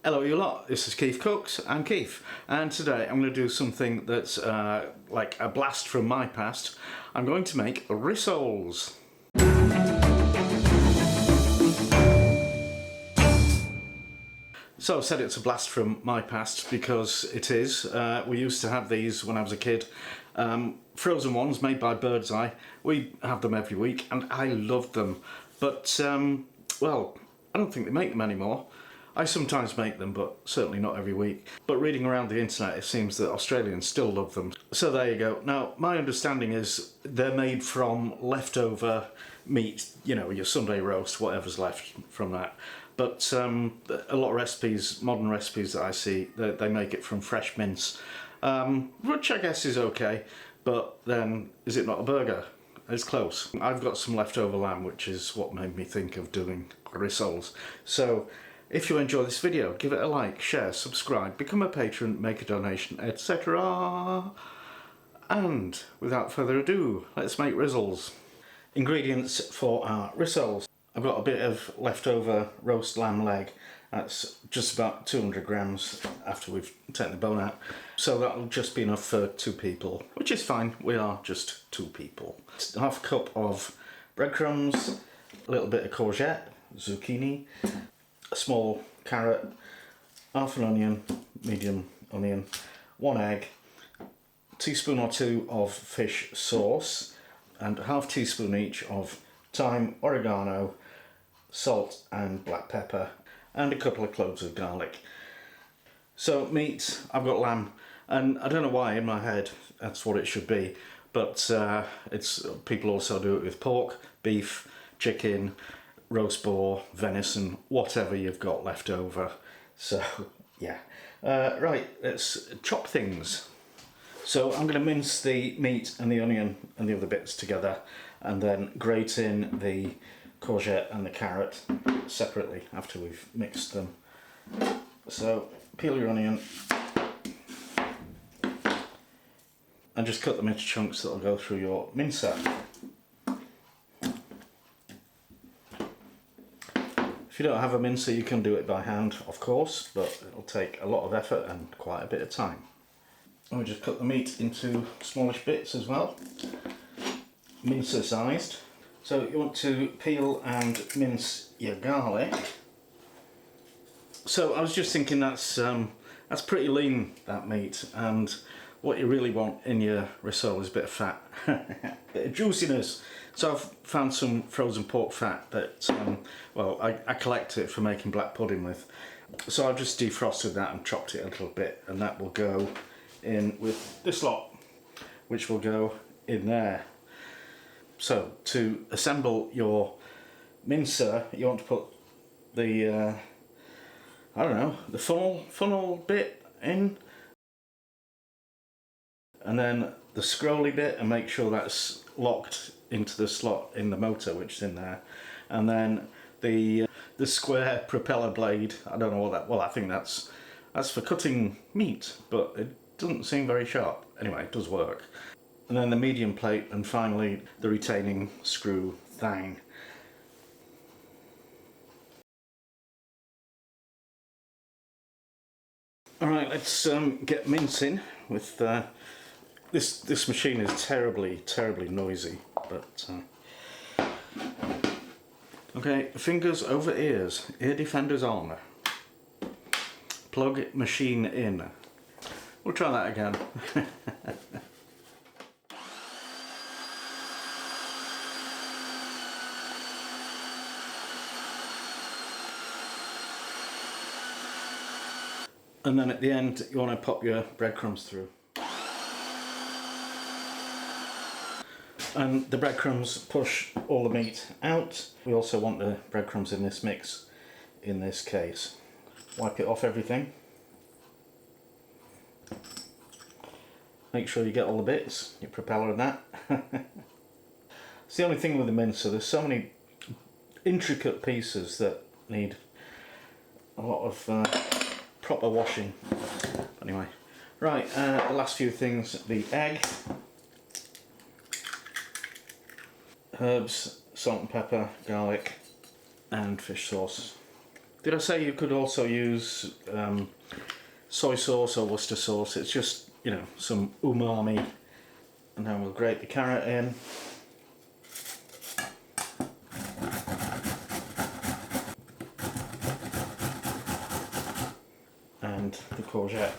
Hello you lot, this is KeefCooks, I'm Keef, and today I'm going to do something that's like a blast from my past. I'm going to make rissoles. So I said it's a blast from my past because it is. We used to have these when I was a kid. Frozen ones made by Birdseye. We have them every week and I loved them. But, well, I don't think they make them anymore. I sometimes make them, but certainly not every week. But reading around the internet, it seems that Australians still love them. So there you go. Now, my understanding is they're made from leftover meat, you know, your Sunday roast, whatever's left from that. But a lot of recipes, modern recipes that I see, they make it from fresh mince, which I guess is okay, but then is it not a burger? It's close. I've got some leftover lamb, which is what made me think of doing rissoles. So if you enjoy this video, give it a like, share, subscribe, become a patron, make a donation, etc. And without further ado, let's make rissoles. Ingredients for our rissoles. I've got a bit of leftover roast lamb leg. That's just about 200 grams after we've taken the bone out. So that'll just be enough for 2 people, which is fine. We are just 2 people. Half a cup of breadcrumbs, a little bit of courgette, zucchini, a small carrot, half an onion, medium onion, 1 egg, a teaspoon or 2 of fish sauce, and a half teaspoon each of thyme, oregano, salt and black pepper, and a couple of cloves of garlic. So meat, I've got lamb, and I don't know why in my head that's what it should be, but people also do it with pork, beef, chicken, roast boar, venison, whatever you've got left over. So yeah, right, let's chop things. So I'm going to mince the meat and the onion and the other bits together, and then grate in the courgette and the carrot separately after we've mixed them. So peel your onion and just cut them into chunks that'll go through your mincer. If you don't have a mincer, you can do it by hand, of course, but it'll take a lot of effort and quite a bit of time. And we just cut the meat into smallish bits as well, mincer sized. So you want to peel and mince your garlic. So I was just thinking that's pretty lean, that meat, and what you really want in your rissole is a bit of fat, bit of juiciness. So I've found some frozen pork fat that, well, I collect it for making black pudding with. So I've just defrosted that and chopped it a little bit, and that will go in with this lot, which will go in there. So to assemble your mincer, you want to put the, I don't know, the funnel bit in, and then the scrolly bit, and make sure that's locked into the slot in the motor, which is in there, and then the square propeller blade. I don't know what that. Well, I think that's for cutting meat, but it doesn't seem very sharp. Anyway, it does work. And then the medium plate, and finally the retaining screw thing. Alright, let's get mincing with this machine is terribly noisy, but okay, fingers over ears, ear defenders on, plug machine in. We'll try that again. And then at the end you want to pop your breadcrumbs through. And the breadcrumbs push all the meat out. We also want the breadcrumbs in this mix in this case. Wipe it off everything. Make sure you get all the bits, your propeller and that. It's the only thing with the mincer, there's so many intricate pieces that need a lot of proper washing. Anyway, right, the last few things, the egg, herbs, salt and pepper, garlic, and fish sauce. Did I say you could also use soy sauce or Worcester sauce? It's just, you know, some umami. And then we'll grate the carrot in. And the courgette.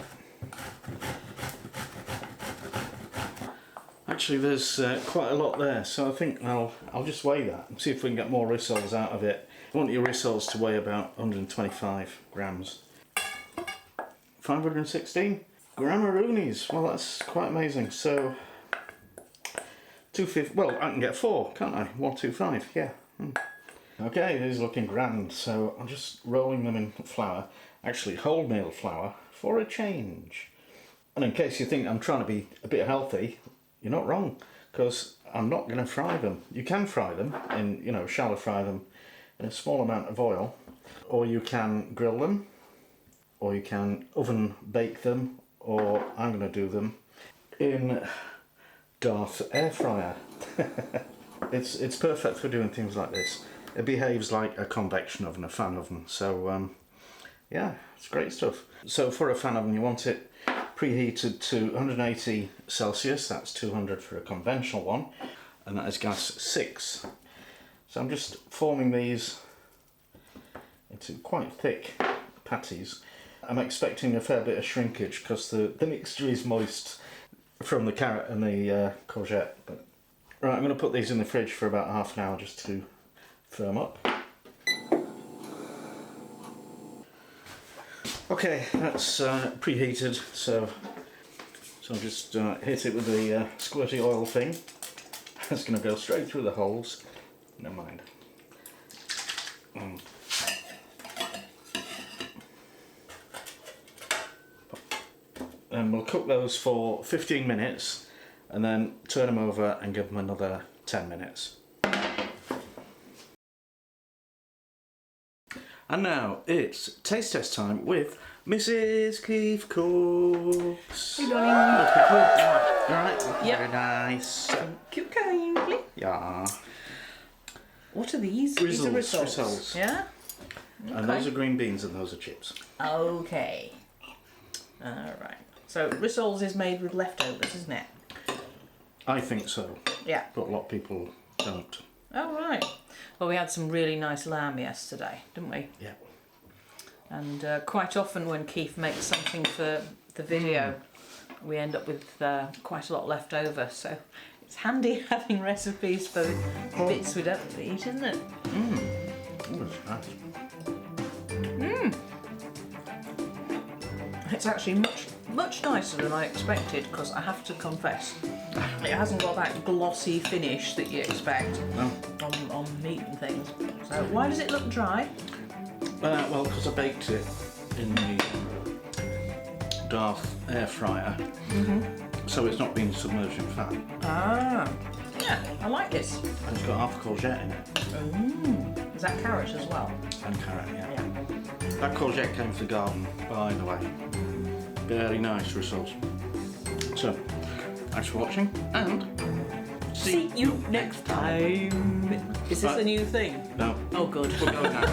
Actually, there's quite a lot there, so I think I'll just weigh that and see if we can get more rissoles out of it. You want your rissoles to weigh about 125 grams. 516 grammaroonies. Well, that's quite amazing. So 250. Well, I can get 4, can't I? 125. Yeah. Okay, these are looking grand. So I'm just rolling them in flour. Actually, wholemeal flour for a change. And in case you think I'm trying to be a bit healthy, you're not wrong, because I'm not going to fry them. You can fry them in, you know, shallow fry them in a small amount of oil, or you can grill them, or you can oven bake them, or I'm going to do them in Darth air fryer. It's perfect for doing things like this. It behaves like a convection oven, a fan oven. So yeah, it's great stuff. So for a fan oven, you want it preheated to 180 Celsius, that's 200 for a conventional one, and that is gas 6. So I'm just forming these into quite thick patties. I'm expecting a fair bit of shrinkage because the mixture is moist from the carrot and the courgette. But, right, I'm going to put these in the fridge for about half an hour just to firm up. Okay, that's preheated, so I'll just hit it with the squirty oil thing. It's going to go straight through the holes. Never mind. And we'll cook those for 15 minutes and then turn them over and give them another 10 minutes. And now it's taste test time with Mrs. KeefCooks. Hey, darling. Alright, Yep. very nice. Thank you kindly. Yeah. What are these? These are Rissoles. rissoles. Yeah? And those are green beans and those are chips. Okay. Alright. So rissoles is made with leftovers, isn't it? I think so, Yeah. but a lot of people don't. Oh, right. Well, we had some really nice lamb yesterday, didn't we? Yeah. And quite often when Keith makes something for the video, we end up with quite a lot left over. So it's handy having recipes for bits we don't eat, isn't it? Ooh, that's nice. It's actually much nicer than I expected, because I have to confess, it hasn't got that glossy finish that you expect on meat and things. So why does it look dry? Well, because I baked it in the Darth air fryer, so it's not been submerged in fat. Ah, yeah, I like this. And it's got half a courgette in it. Is that carrot as well? And carrot, yeah. Yeah. That courgette came from the garden, by the way. Very nice rissoles. So, thanks for watching, and See you next time. Is this a new thing? No. Oh, good. We'll go now.